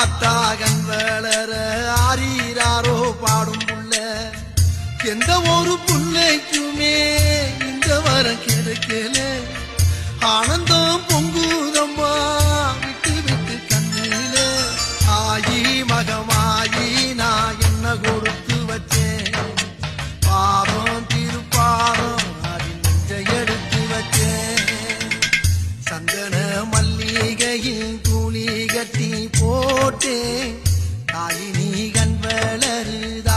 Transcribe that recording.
ஆத்தாகன் வளர ஆரீராரோ பாடும் புள்ள எந்த ஒரு புள்ளைக்குமே இந்த வரம் கிடைக்கல ஆனந்தம் பொங்குதம்மா விட்டு விட்டு கண்ணில ஆயி மகமாயி நான் என்ன கொடுத்து வச்சேன் பாதம் திருப்பாதம் அதில் நெஞ்சை எடுத்து வச்சேன் சந்தன மல்லிகையில் தூளி கட்டி போட்டேன் தாயி நீ கண் வளருத